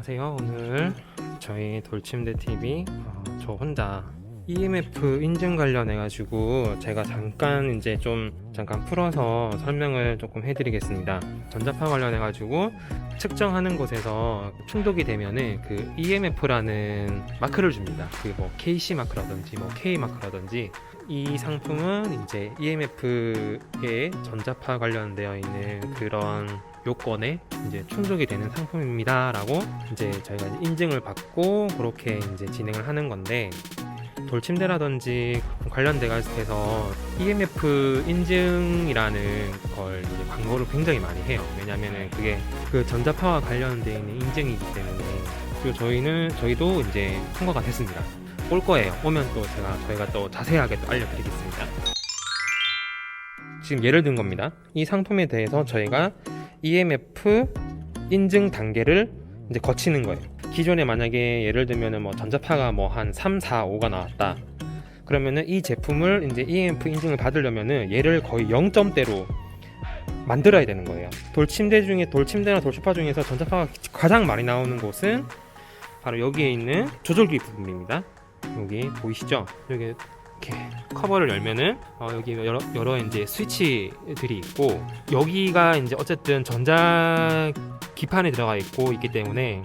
안녕하세요. 오늘 저희 돌침대TV 저 혼자 EMF 인증 관련해가지고 제가 잠깐 풀어서 설명을 조금 해드리겠습니다. 전자파 관련해가지고 측정하는 곳에서 충돌이 되면은 그 EMF라는 마크를 줍니다. 그 뭐 KC 마크라든지 뭐 K 마크라든지 이 상품은 이제 EMF에 전자파 관련되어 있는 그런 요건에 이제 충족이 되는 상품입니다라고 이제 저희가 인증을 받고 그렇게 이제 진행을 하는 건데, 돌침대라든지 관련돼서 EMF 인증이라는 걸 이제 광고를 굉장히 많이 해요. 왜냐면은 그게 그 전자파와 관련되어 있는 인증이기 때문에. 그리고 저희도 이제 통과가 됐습니다. 올 거예요. 오면 또 저희가 또 자세하게 또 알려드리겠습니다. 지금 예를 든 겁니다. 이 상품에 대해서 저희가 EMF 인증 단계를 이제 거치는 거예요. 기존에 만약에 예를 들면은 뭐 전자파가 뭐 한 3, 4, 5가 나왔다. 그러면은 이 제품을 이제 EMF 인증을 받으려면은 얘를 거의 0점대로 만들어야 되는 거예요. 돌침대나 돌초파 중에서 전자파가 가장 많이 나오는 곳은 바로 여기에 있는 조절기 부분입니다. 여기 보이시죠? 여기 이렇게 커버를 열면은 여기 여러 이제 스위치들이 있고, 여기가 이제 어쨌든 전자 기판에 들어가 있기 때문에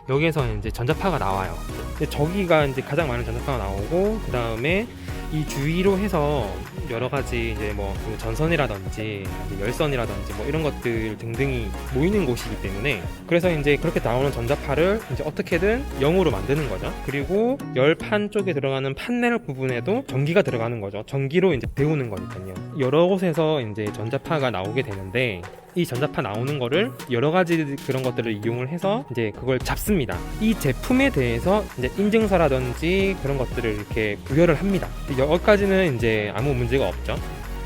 여기에서 이제 전자파가 나와요. 근데 저기가 이제 가장 많은 전자파가 나오고, 그 다음에 이 주위로 해서 여러 가지 이제 뭐 전선이라든지 열선이라든지 뭐 이런 것들 등등이 모이는 곳이기 때문에, 그래서 이제 그렇게 나오는 전자파를 이제 어떻게든 0으로 만드는 거죠. 그리고 열판 쪽에 들어가는 판넬 부분에도 전기가 들어가는 거죠. 전기로 이제 데우는 거니까요. 여러 곳에서 이제 전자파가 나오게 되는데, 이 전자파 나오는 거를 여러 가지 그런 것들을 이용을 해서 이제 그걸 잡습니다. 이 제품에 대해서 이제 인증서라든지 그런 것들을 이렇게 부여를 합니다. 여기까지는 이제 아무 문제가 없죠.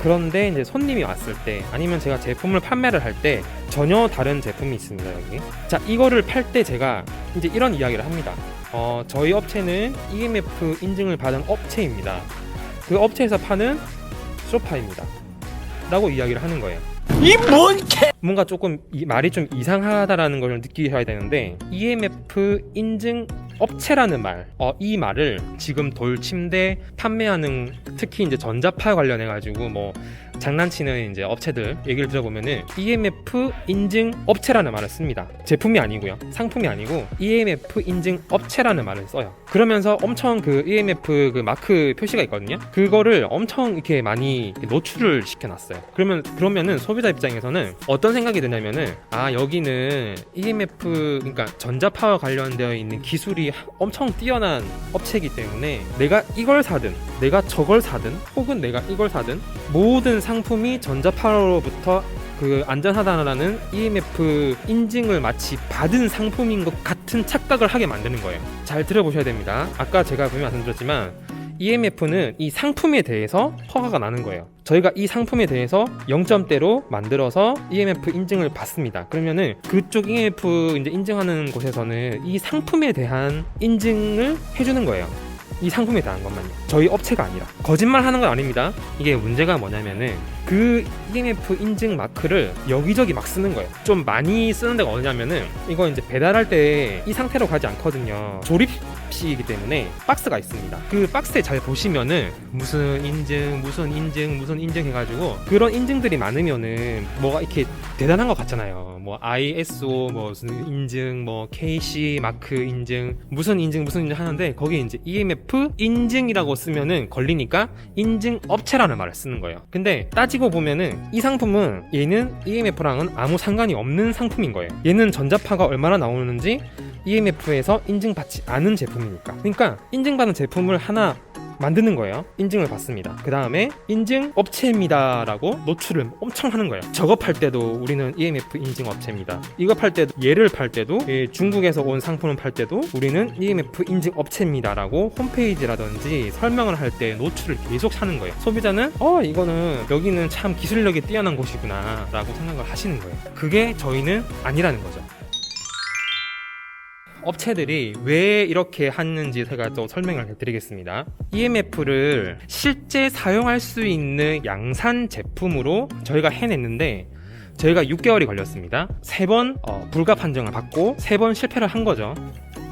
그런데 이제 손님이 왔을 때, 아니면 제가 제품을 판매를 할 때 전혀 다른 제품이 있습니다. 여기. 자, 이거를 팔 때 제가 이제 이런 이야기를 합니다. 저희 업체는 EMF 인증을 받은 업체입니다. 그 업체에서 파는 소파입니다. 라고 이야기를 하는 거예요. 뭔가 조금 말이 좀 이상하다라는 걸 느끼셔야 되는데, EMF 인증 업체라는 말, 이 말을 지금 돌침대 판매하는, 특히 이제 전자파 관련해가지고 뭐 장난치는 이제 업체들 얘기를 들어보면은 EMF 인증 업체라는 말을 씁니다. 제품이 아니고요, 상품이 아니고 EMF 인증 업체라는 말을 써요. 그러면서 엄청 그 EMF 그 마크 표시가 있거든요. 그거를 엄청 이렇게 많이 노출을 시켜놨어요. 그러면은 소비자 입장에서는 어떤 생각이 드냐면은, 여기는 EMF, 그러니까 전자파와 관련되어 있는 기술이 엄청 뛰어난 업체이기 때문에 내가 이걸 사든 내가 저걸 사든 혹은 내가 이걸 사든 모든 상품이 전자파로부터 그 안전하다라는 EMF 인증을 마치 받은 상품인 것 같은 착각을 하게 만드는 거예요. 잘 들어보셔야 됩니다. 아까 제가 분명히 말씀드렸지만 EMF는 이 상품에 대해서 허가가 나는 거예요. 저희가 이 상품에 대해서 0점대로 만들어서 EMF 인증을 받습니다. 그러면은 그쪽 EMF 이제 인증하는 곳에서는 이 상품에 대한 인증을 해주는 거예요. 이 상품에 대한 것만요. 저희 업체가 아니라. 거짓말 하는 건 아닙니다. 이게 문제가 뭐냐면은 그 EMF 인증 마크를 여기저기 막 쓰는 거예요. 좀 많이 쓰는 데가 어디냐면은, 이거 이제 배달할 때 이 상태로 가지 않거든요. 조립식이기 때문에 박스가 있습니다. 그 박스에 잘 보시면은 무슨 인증 해가지고 그런 인증들이 많으면은 뭐가 이렇게 대단한 것 같잖아요. 뭐 ISO 무슨 인증, 뭐 KC 마크 인증, 무슨 인증 하는데, 거기에 이제 EMF 인증이라고 쓰면은 걸리니까 인증 업체라는 말을 쓰는 거예요. 근데 따지고 보면은 이 상품은, 얘는 EMF랑은 아무 상관이 없는 상품인 거예요. 얘는 전자파가 얼마나 나오는지 EMF에서 인증받지 않은 제품이니까. 그러니까 인증받은 제품을 하나 만드는 거예요. 인증을 받습니다. 그 다음에 인증 업체입니다 라고 노출을 엄청 하는 거예요. 저거 팔 때도 우리는 EMF 인증 업체입니다. 이거 팔 때도, 얘를 팔 때도, 중국에서 온 상품을 팔 때도 우리는 EMF 인증 업체입니다 라고 홈페이지라든지 설명을 할 때 노출을 계속 하는 거예요. 소비자는 이거는, 여기는 참 기술력이 뛰어난 곳이구나 라고 생각을 하시는 거예요. 그게 저희는 아니라는 거죠. 업체들이 왜 이렇게 하는지 제가 또 설명을 해드리겠습니다. EMF를 실제 사용할 수 있는 양산 제품으로 저희가 해냈는데, 저희가 6개월이 걸렸습니다. 3번 불가 판정을 받고 3번 실패를 한 거죠.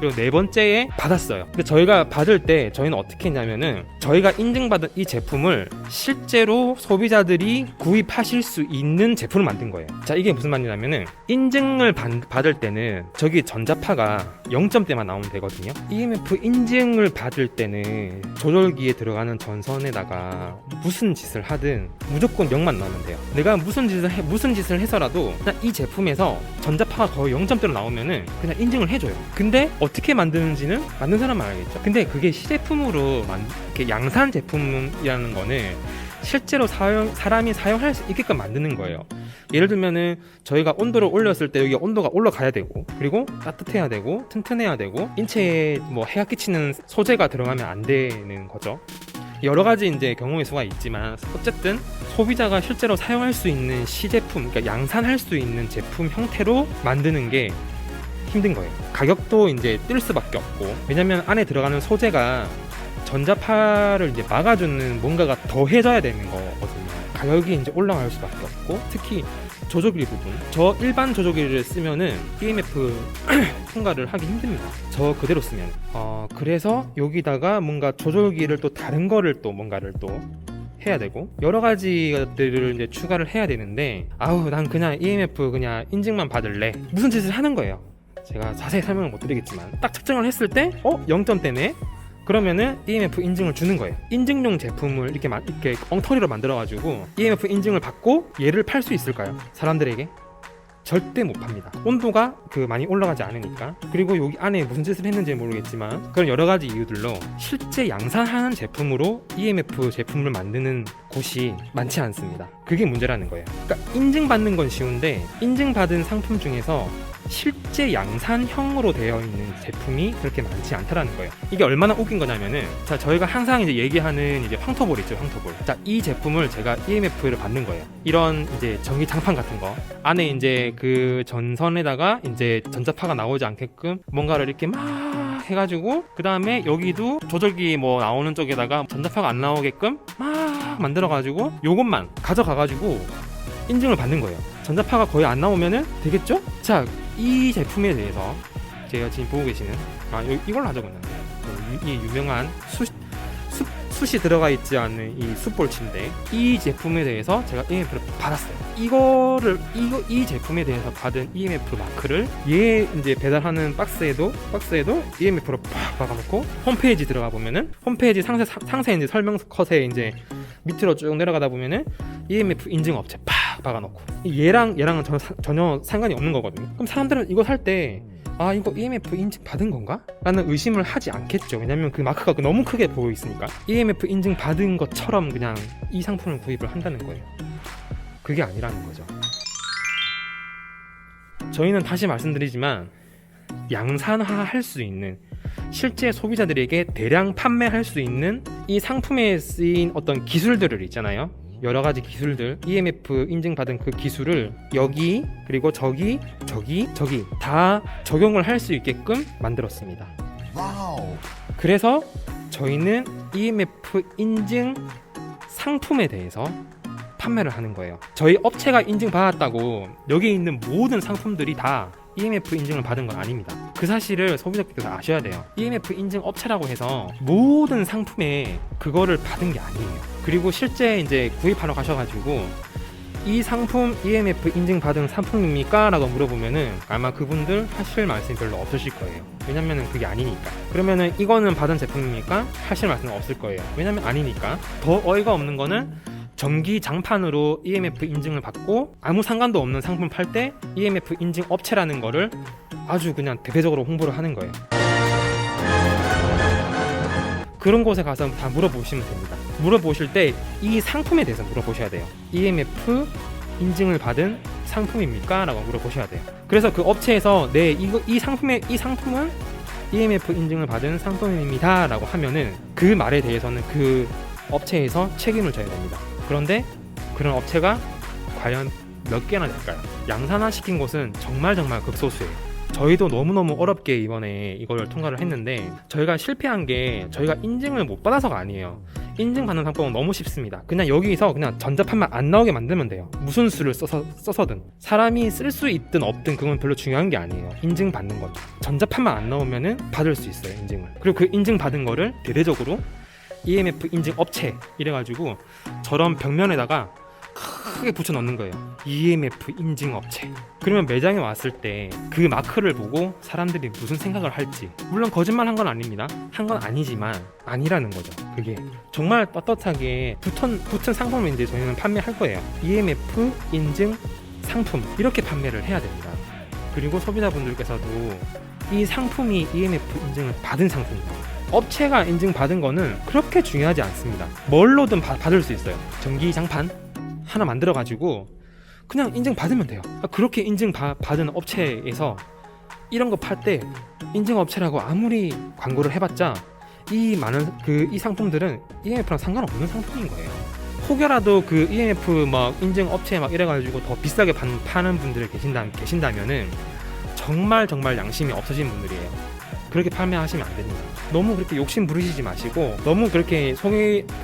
그리고 4번째에 받았어요. 근데 저희가 받을 때 저희는 어떻게 했냐면은 저희가 인증받은 이 제품을 실제로 소비자들이 구입하실 수 있는 제품을 만든 거예요. 자, 이게 무슨 말이냐면은 인증을 받을 때는 저기 전자파가 0점대만 나오면 되거든요. EMF 인증을 받을 때는 조절기에 들어가는 전선에다가 무슨 짓을 하든 무조건 0만 나오면 돼요. 내가 무슨 짓을 해서라도 그냥 이 제품에서 전자파가 거의 0점대로 나오면은 그냥 인증을 해줘요. 근데 어떻게 만드는지는 만든 사람만 알겠죠. 근데 그게 시제품으로 이렇게 양산 제품이라는 거는 실제로 사람이 사용할 수 있게끔 만드는 거예요. 예를 들면은 저희가 온도를 올렸을 때 여기 온도가 올라가야 되고, 그리고 따뜻해야 되고, 튼튼해야 되고, 인체에 뭐 해가 끼치는 소재가 들어가면 안 되는 거죠. 여러 가지 이제 경우의 수가 있지만 어쨌든 소비자가 실제로 사용할 수 있는 시제품, 그러니까 양산할 수 있는 제품 형태로 만드는 게 힘든 거예요. 가격도 이제 뛸 수밖에 없고, 왜냐면 안에 들어가는 소재가 전자파를 이제 막아주는 뭔가가 더해져야 되는 거거든요. 가격이 이제 올라갈 수밖에 없고, 특히 조조길 부분, 저 일반 조조기를 쓰면은 EMF 통과를 하기 힘듭니다. 저 그대로 쓰면. 그래서 여기다가 뭔가 조절기를 또 다른 거를 또 뭔가를 또 해야 되고 여러 가지 것들을 이제 추가를 해야 되는데, 난 그냥 EMF 그냥 인증만 받을래, 무슨 짓을 하는 거예요. 제가 자세히 설명을 못 드리겠지만 딱 측정을 했을 때 0점대네? 그러면은 EMF 인증을 주는 거예요. 인증용 제품을 이렇게 엉터리로 만들어가지고 EMF 인증을 받고 얘를 팔 수 있을까요? 사람들에게? 절대 못 팝니다. 온도가 많이 올라가지 않으니까. 그리고 여기 안에 무슨 짓을 했는지 모르겠지만 그런 여러 가지 이유들로 실제 양산하는 제품으로 EMF 제품을 만드는 곳이 많지 않습니다. 그게 문제라는 거예요. 그러니까 인증받는 건 쉬운데 인증받은 상품 중에서 실제 양산형으로 되어 있는 제품이 그렇게 많지 않다라는 거예요. 이게 얼마나 웃긴 거냐면은, 자, 저희가 항상 이제 얘기하는 이제 황토볼 있죠, 황토볼. 자, 이 제품을 제가 EMF를 받는 거예요. 이런 이제 전기 장판 같은 거 안에 이제 그 전선에다가 이제 전자파가 나오지 않게끔 뭔가를 이렇게 막 해가지고, 그 다음에 여기도 조절기 뭐 나오는 쪽에다가 전자파가 안 나오게끔 막 만들어가지고 요것만 가져가가지고 인증을 받는 거예요. 전자파가 거의 안 나오면은 되겠죠? 자, 이 제품에 대해서 제가 지금 보고 계시는 이걸로 하자고 했는데, 이 유명한 숯이 들어가 있지 않은 이 숯볼치인데, 이 제품에 대해서 제가 EMF를 받았어요. 이 제품에 대해서 받은 EMF 마크를 얘 이제 배달하는 박스에도 EMF로 팍 박아놓고, 홈페이지 들어가 보면은 홈페이지 상세 이제 설명 컷에 이제 밑으로 쭉 내려가다 보면은 EMF 인증 업체 팍 박아놓고, 얘랑은 전혀 상관이 없는 거거든요. 그럼 사람들은 이거 살 때 이거 EMF 인증 받은 건가? 라는 의심을 하지 않겠죠. 왜냐면 그 마크가 너무 크게 보여 있으니까. EMF 인증 받은 것처럼 그냥 이 상품을 구입을 한다는 거예요. 그게 아니라는 거죠. 저희는 다시 말씀드리지만 양산화할 수 있는, 실제 소비자들에게 대량 판매할 수 있는 이 상품에 쓰인 어떤 기술들을 있잖아요. 여러 가지 기술들, EMF 인증받은 그 기술을 여기, 그리고 저기 다 적용을 할 수 있게끔 만들었습니다. 와우. 그래서 저희는 EMF 인증 상품에 대해서 판매를 하는 거예요. 저희 업체가 인증받았다고 여기 있는 모든 상품들이 다 EMF 인증을 받은 건 아닙니다. 그 사실을 소비자께서 아셔야 돼요. EMF 인증 업체라고 해서 모든 상품에 그거를 받은 게 아니에요. 그리고 실제 이제 구입하러 가셔가지고 이 상품 EMF 인증 받은 상품입니까? 라고 물어보면은 아마 그분들 하실 말씀이 별로 없으실 거예요. 왜냐면은 그게 아니니까. 그러면은 이거는 받은 제품입니까? 하실 말씀은 없을 거예요. 왜냐면 아니니까. 더 어이가 없는 거는 전기 장판으로 EMF 인증을 받고 아무 상관도 없는 상품 팔 때 EMF 인증 업체라는 거를 아주 그냥 대대적으로 홍보를 하는 거예요. 그런 곳에 가서 다 물어보시면 됩니다. 물어보실 때 이 상품에 대해서 물어보셔야 돼요. EMF 인증을 받은 상품입니까? 라고 물어보셔야 돼요. 그래서 그 업체에서 이 상품은 EMF 인증을 받은 상품입니다 라고 하면은 그 말에 대해서는 그 업체에서 책임을 져야 됩니다. 그런데 그런 업체가 과연 몇 개나 될까요? 양산화 시킨 곳은 정말 극소수예요. 저희도 너무너무 어렵게 이번에 이걸 통과를 했는데, 저희가 실패한 게 저희가 인증을 못 받아서가 아니에요. 인증받는 상품은 너무 쉽습니다. 그냥 여기서 그냥 전자판만 안 나오게 만들면 돼요. 무슨 수를 써서든 사람이 쓸 수 있든 없든 그건 별로 중요한 게 아니에요. 인증받는 거죠. 전자판만 안 나오면은 받을 수 있어요, 인증을. 그리고 그 인증받은 거를 대대적으로 EMF 인증 업체 이래가지고 저런 벽면에다가 크게 붙여 넣는 거예요. EMF 인증 업체. 그러면 매장에 왔을 때 그 마크를 보고 사람들이 무슨 생각을 할지, 물론 거짓말 한 건 아닙니다. 한 건 아니지만 아니라는 거죠. 그게 정말 떳떳하게 붙은 상품을 이제 저희는 판매할 거예요. EMF 인증 상품 이렇게 판매를 해야 됩니다. 그리고 소비자분들께서도 이 상품이 EMF 인증을 받은 상품입니다. 업체가 인증받은 거는 그렇게 중요하지 않습니다. 뭘로든 받을 수 있어요. 전기장판 하나 만들어가지고 그냥 인증받으면 돼요. 그렇게 인증받은 업체에서 이런 거 팔 때 인증업체라고 아무리 광고를 해봤자 이 많은 이 상품들은 EMF랑 상관없는 상품인 거예요. 혹여라도 그 EMF 막 인증업체 막 이래가지고 더 비싸게 파는 분들이 계신다면은 정말 양심이 없으신 분들이에요. 그렇게 판매하시면 안 됩니다. 너무 그렇게 욕심 부리시지 마시고, 너무 그렇게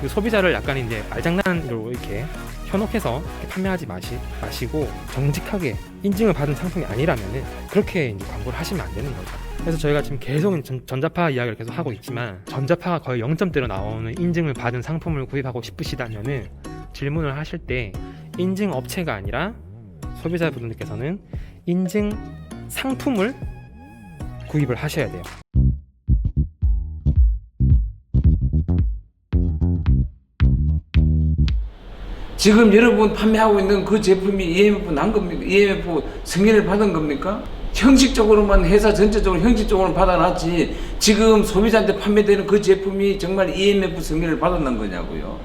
소비자를 약간 이제 말장난으로 이렇게 현혹해서 이렇게 판매하지 마시고 정직하게 인증을 받은 상품이 아니라면은 그렇게 이제 광고를 하시면 안 되는 거죠. 그래서 저희가 지금 계속 전자파 이야기를 계속 하고 있지만, 전자파가 거의 0점대로 나오는 인증을 받은 상품을 구입하고 싶으시다면은 질문을 하실 때 인증 업체가 아니라 소비자분들께서는 인증 상품을 구입을 하셔야 돼요. 지금 여러분 판매하고 있는 그 제품이 EMF 난 겁니까? EMF 승인을 받은 겁니까? 형식적으로만 회사 전체적으로 형식적으로 받아놨지, 지금 소비자한테 판매되는 그 제품이 정말 EMF 승인을 받았는 거냐고요.